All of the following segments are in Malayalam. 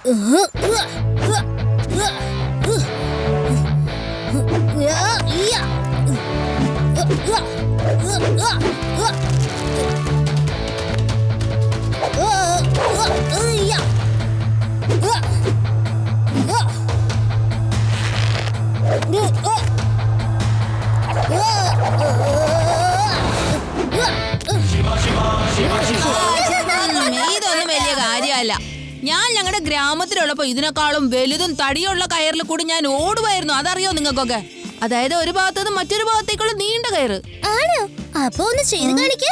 ഇതൊന്നും വലിയ കാര്യമല്ല. ഞാൻ ഞങ്ങളുടെ ഗ്രാമത്തിലുള്ളപ്പോ ഇതിനേക്കാളും വലുതും തടിയുള്ള കയറിൽ കൂടി ഞാൻ ഓടുമായിരുന്നു. അതറിയോ നിങ്ങൾക്കൊക്കെ? അതായത് ഒരു ഭാഗത്തു നിന്ന് മറ്റൊരു ഭാഗത്തേക്കുള്ള നീണ്ട കയറ്. ആണോ? അപ്പൊ ഒന്ന് ചെയ്ത് കാണിക്കേ.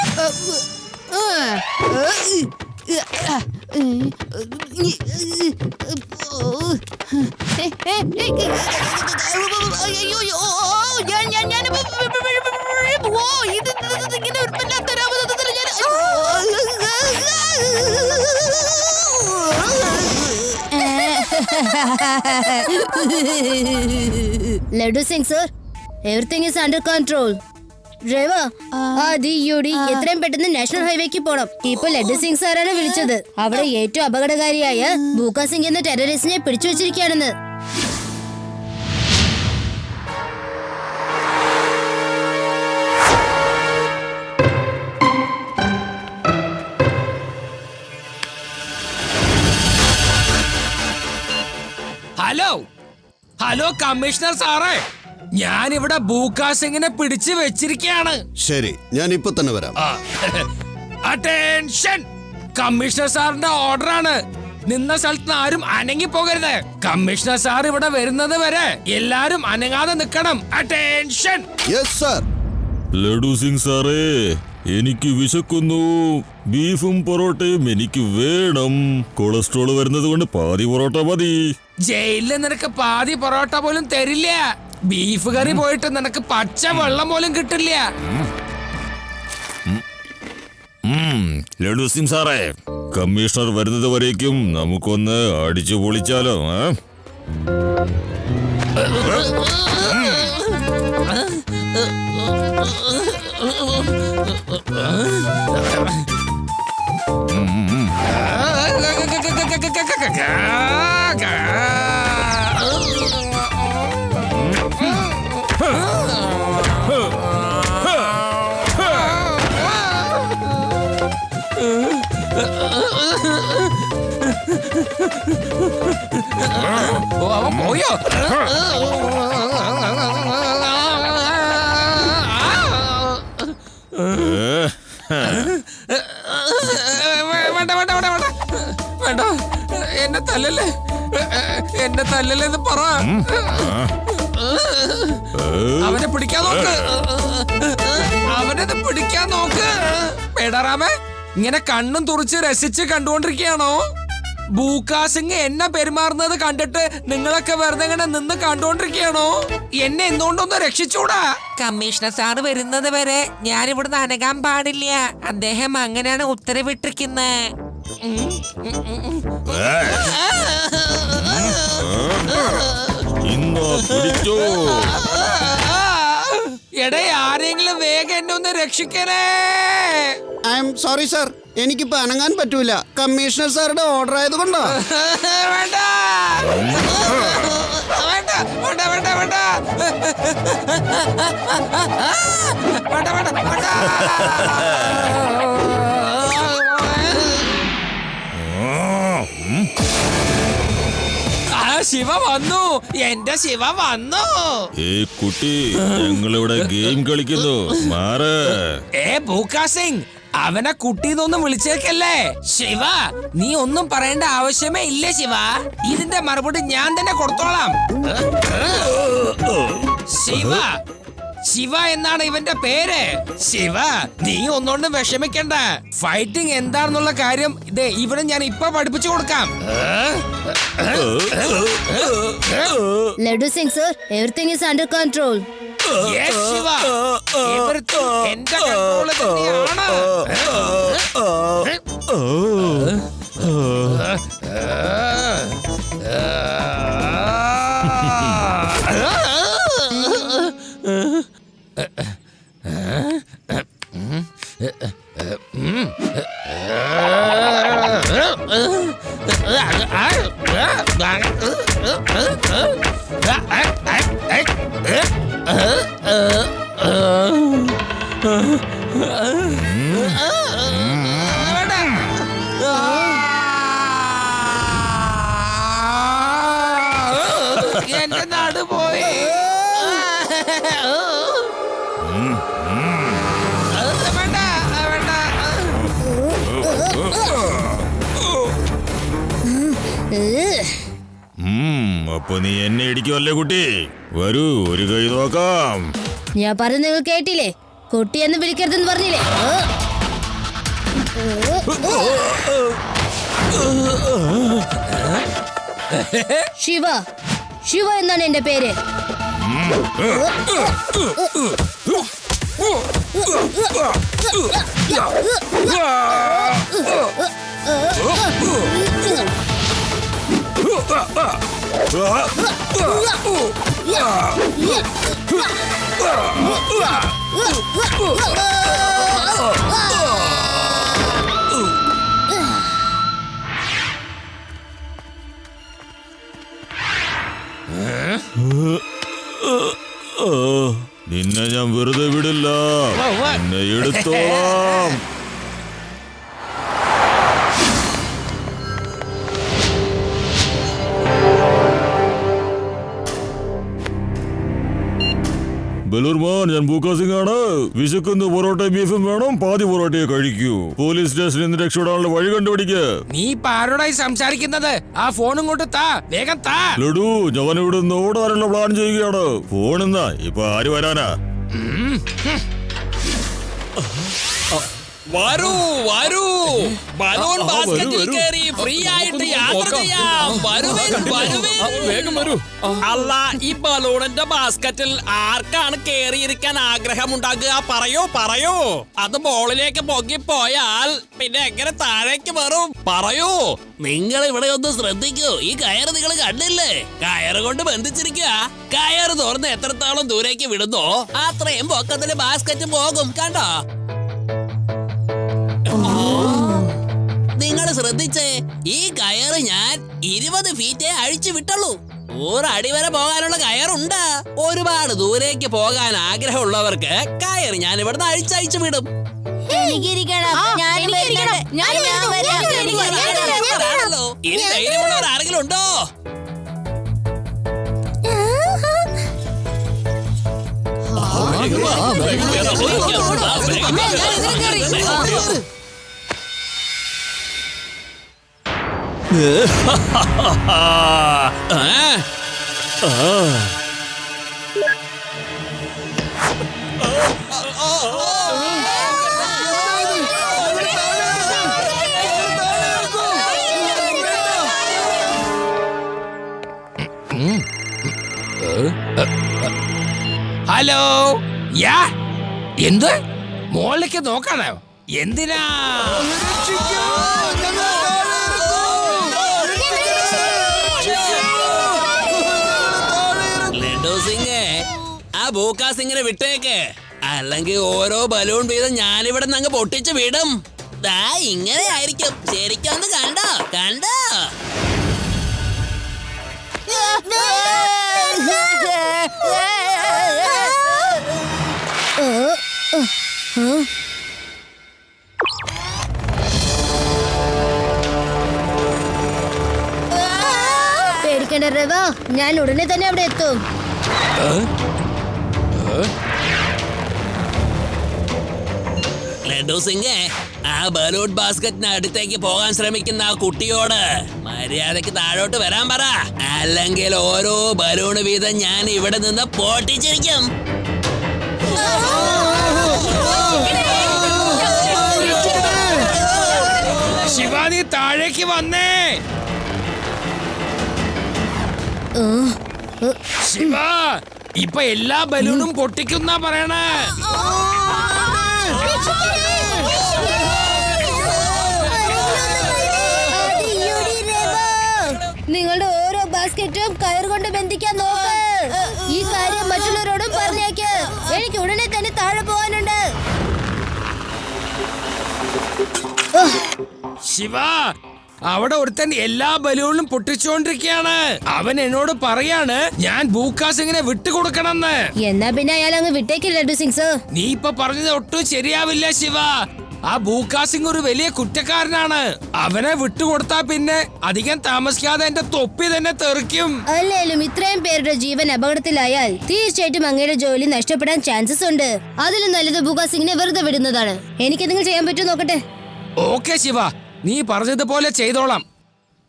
Laddu Singh sir, everything is under control. Driver, എത്രയും പെട്ടെന്ന് നാഷണൽ ഹൈവേക്ക് പോണം. ഇപ്പൊ ലഡു സിംഗ് സാറാണ് വിളിച്ചത്. അവിടെ ഏറ്റവും അപകടകാരിയായ ഭൂക്ക സിംഗ് എന്ന ടെററിസ്റ്റിനെ പിടിച്ചു വെച്ചിരിക്കുകയാണെന്ന്. ഹലോ ഹലോ കമ്മീഷണർ സാറേ, ഞാൻ ഇവിടെ ഭൂക്ക സിംഗിനെ പിടിച്ചു വെച്ചിരിക്കുകയാണ്. ശരി, ഞാൻ ഇപ്പൊ തന്നെ വരാം. അറ്റൻഷൻ, കമ്മീഷണർ സാറിന്റെ ഓർഡർ ആണ്. നിന്ന സ്ഥലത്ത് ആരും അനങ്ങി പോകരുത്. കമ്മീഷണർ സാർ ഇവിടെ വരുന്നത് വരെ എല്ലാരും അനങ്ങാതെ നിൽക്കണം. Attention. Yes sir. Laddu Singh സാറേ, എനിക്ക് വിശക്കുന്നു. ബീഫും പൊറോട്ടയും എനിക്ക് വേണം. കൊളസ്ട്രോൾ വരുന്നത് കൊണ്ട് പാതി പൊറോട്ട മതി. ജയിലിൽ നിനക്ക് പാതി പൊറോട്ട പോലും തരില്ല. ബീഫ് കറി പോയിട്ട് നിനക്ക് പച്ച വെള്ളം പോലും കിട്ടില്ല. ലഡു സിംഗ് സാറേ, കമ്മീഷണർ വരുന്നത് വരേക്കും നമുക്കൊന്ന് അടിച്ചു പൊളിച്ചാലോ? പോയോ? വേണ്ട, എന്നെ തല്ലല്ലേ, എന്നെ തല്ലല്ലേന്ന് പറ. അവനെ പിടിക്കാൻ നോക്ക്, അവനെ പിടിക്കാൻ നോക്ക്. പേടാറാമേ, ഇങ്ങനെ കണ്ണും തുറിച്ച് രസിച്ച് കണ്ടുകൊണ്ടിരിക്കുകയാണോ? ഭൂക്ക സിംഗ് എന്നെ പെരുമാറുന്നത് കണ്ടിട്ട് നിങ്ങളൊക്കെ വെറുതെ ഇങ്ങനെ നിന്ന് കണ്ടുകൊണ്ടിരിക്കുകയാണോ? എന്നെ എന്തുകൊണ്ടൊന്ന് രക്ഷിച്ചൂടാ? കമ്മീഷണർ സാറ് വരുന്നത് വരെ ഞാൻ ഇവിടുന്ന് അനങ്ങാൻ പാടില്ല. അദ്ദേഹം അങ്ങനെയാണ് ഉത്തരവിട്ടിരിക്കുന്നത്. എടേ, ആരെങ്കിലും വേഗം എന്നെ ഒന്ന് രക്ഷിക്കണേ. ഐ എം സോറി സർ, എനിക്കിപ്പോ അനങ്ങാൻ പറ്റൂല. കമ്മീഷണർ സാറുടെ ഓർഡർ ആയതുകൊണ്ടോ? വേണ്ട വേണ്ട വേണ്ട വേണ്ട വേണ്ട വേണ്ട വേണ്ട വേണ്ട. ശിവ വന്നു, എന്റെ ശിവ വന്നു. കുട്ടി, ഞങ്ങളിവിടെ ഗെയിം കളിക്കുന്നു. മാറ്. ഭൂക്ക സിംഗ്, അവനെ കുട്ടിന്നൊന്നും വിളിച്ചേക്കല്ലേ. ശിവ, നീ ഒന്നും പറയേണ്ട ആവശ്യമേ ഇല്ല ശിവ. ഇതിന്റെ മറുപടി ഞാൻ തന്നെ കൊടുത്തോളാം. ശിവ, ശിവ എന്നാണ് ഇവന്റെ പേര്. ശിവ, നീ ഒന്നുകൊണ്ടും വിഷമിക്കണ്ട. ഫൈറ്റിംഗ് എന്താണെന്നുള്ള കാര്യം ഇതേ ഇവിടെ ഞാൻ ഇപ്പൊ പഠിപ്പിച്ചു കൊടുക്കാം. Laddu Singh sir, everything is under control. Shiva, എന്റെ കൺട്രോള് തന്നെയാണ്. എന്റെ നാട് പോയി. വേണ്ട വേണ്ട. അപ്പൊ നീ എന്നെ ഇടിക്കുമല്ലേ കുട്ടി? വരൂ, ഒരു കൈ നോക്കാം. ഞാൻ പറഞ്ഞ നിങ്ങൾ കേട്ടില്ലേ? കുട്ടിയെന്ന് വിളിക്കരുതെന്ന് പറഞ്ഞില്ലേ? ശിവ, ശിവ എന്നാണ് എന്റെ പേര്. നിന്നെ ഞാൻ വെറുതെ വിടില്ല, നിന്നെ എടുത്തോളാം. ബലൂർമാൻ, ഞാൻ ബൂക്കാ സിംഗ് ആണ്. വിശക്കുന്ന പൊറോട്ടയും ബീഫും വേണം, പാതി പൊറോട്ടയെ കഴിക്കൂ. പോലീസ് സ്റ്റേഷനിൽ നിന്ന് രക്ഷപ്പെടാനുള്ള വഴി കണ്ടുപിടിക്ക. നീ ഇപ്പൊ ആരോടായി സംസാരിക്കുന്നത്? ആ ഫോണും കൊണ്ട് താ, വേഗം താ. ലഡു, ഞാൻ ഇവിടെ നിന്ന് ഓടാനുള്ള പ്ലാൻ ചെയ്യുകയാണ്. ഫോണെന്നാ ഇപ്പൊ ആര് വരാനാ? വരൂ വരൂ, ബലൂൺ ബാസ്കറ്റിൽ കയറി ഫ്രീ ആയിട്ട് യാത്ര ചെയ്യാം. വേഗം വരൂ. അല്ല, ഈ ബലൂണിന്റെ ബാസ്കറ്റിൽ ആർക്കാണ് കേറിയിരിക്കാൻ ആഗ്രഹമുണ്ടാകുക? പറയൂ. അത് ബോളിലേക്ക് പൊങ്ങിപ്പോയാൽ പിന്നെ എങ്ങനെ താഴേക്ക് വരും? പറയൂ. നിങ്ങൾ ഇവിടെ ഒന്ന് ശ്രദ്ധിക്കൂ. ഈ കയറ് നിങ്ങൾ കണ്ടില്ലേ? കയറ് കൊണ്ട് ബന്ധിച്ചിരിക്കുക. കയറ് തുറന്ന് എത്രത്തോളം ദൂരേക്ക് വിടുന്നോ അത്രയും പൊക്കത്തില് ബാസ്കറ്റ് പോകും. കണ്ടോ? നിങ്ങൾ ശ്രദ്ധിച്ചേ, ഈ കയറ് ഞാൻ 20 ഫീറ്റേ അഴിച്ചു വിട്ടുള്ളൂ. ഒരടി വരെ പോകാനുള്ള കയറുണ്ട്. ഒരുപാട് ദൂരേക്ക് പോകാൻ ആഗ്രഹമുള്ളവർക്ക് കയറ് ഞാൻ ഇവിടുന്ന് അഴിച്ചഴിച്ചു വിടും. ഇനി ധൈര്യമുള്ളവർ ആരെങ്കിലും ഉണ്ടോ? ഹലോ, യാ എന്ത് മോളിലേക്ക് നോക്കാനോ? എന്തിനാ? ലഡു സിംഗ്, ആ ബൂക്കാ സിംഗിനെ വിട്ടേക്ക്, അല്ലെങ്കിൽ ഓരോ ബലൂൺ വീതം ഞാനിവിടെ നിന്ന് അങ്ങ് പൊട്ടിച്ച് വിടും. ദാ ഇങ്ങനെ ആയിരിക്കും. ശരിക്കും ഒന്ന് കണ്ടോ? പേടിക്കണ്ട രവ, ഞാൻ ഉടനെ തന്നെ അവിടെ എത്തും. ലഡു സിംഗ്, ആ ബലൂൺ ബാസ്കറ്റിന് അടുത്തേക്ക് പോകാൻ ശ്രമിക്കുന്ന ആ കുട്ടിയോട് മര്യാദക്ക് താഴോട്ട് വരാൻ പറ, അല്ലെങ്കിൽ ഓരോ ബലൂൺ വീതം ഞാൻ ഇവിടെ നിന്ന് പൊട്ടിച്ചിരിക്കും. ശിവാനി താഴേക്ക് വന്നേ. ശിവ, ഇപ്പൊ എല്ലാ ബലൂണും പൊട്ടിക്കുന്ന പറയണേ. നിങ്ങളുടെ ഓരോ ബാസ്കറ്റും കയർ കൊണ്ട് ബന്ധിക്കാൻ നോക്ക്. ഈ കാര്യം മറ്റുള്ളവരോടും പറഞ്ഞേക്ക്. എനിക്ക് ഉടനെ തന്നെ താഴെ പോകാനുണ്ട്. ശിവ, അവിടെ ഒരുത്തൻ എല്ലാ ബലൂണും പൊട്ടിച്ചുകൊണ്ടിരിക്കുകയാണ്. അവൻ എന്നോട് പറയാണ് ഞാൻ ഭൂക്കാ സിംഗിനെ വിട്ടുകൊടുക്കണമെന്ന്. എന്നാ പിന്നെ അയാൾ അങ്ങ് വിട്ടേക്കില്ല ലഡ്ഡു സിംഗ് സർ. നീ ഇപ്പൊ പറഞ്ഞത് ഒട്ടും ശരിയാവില്ല ശിവ. ആ ഭൂക്കാ സിംഗ് ഒരു വലിയ കുറ്റക്കാരനാണ്. അവനെ വിട്ടുകൊടുത്താ പിന്നെ അധികം താമസിക്കാതെ എന്റെ തൊപ്പി തന്നെ തെറിക്കും. അല്ലേലും ഇത്രയും പേരുടെ ജീവൻ അപകടത്തിലായാൽ തീർച്ചയായിട്ടും അങ്ങയുടെ ജോലി നഷ്ടപ്പെടാൻ ചാൻസസ് ഉണ്ട്. അതിലും നല്ലത് ഭൂകാ സിംഗിനെ വെറുതെ വിടുന്നതാണ്. എനിക്ക് എന്തെങ്കിലും ചെയ്യാൻ പറ്റുമോ നോക്കട്ടെ. ഓക്കെ ശിവ, നീ പറഞ്ഞതുപോലെ ചെയ്തോളാം.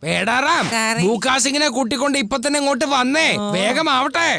പേടാറാം, സാറേ. ഭൂക്കാ സിംഗിനെ കൂട്ടിക്കൊണ്ട് ഇപ്പൊ തന്നെ ഇങ്ങോട്ട് വന്നേ. വേഗമാവട്ടെ.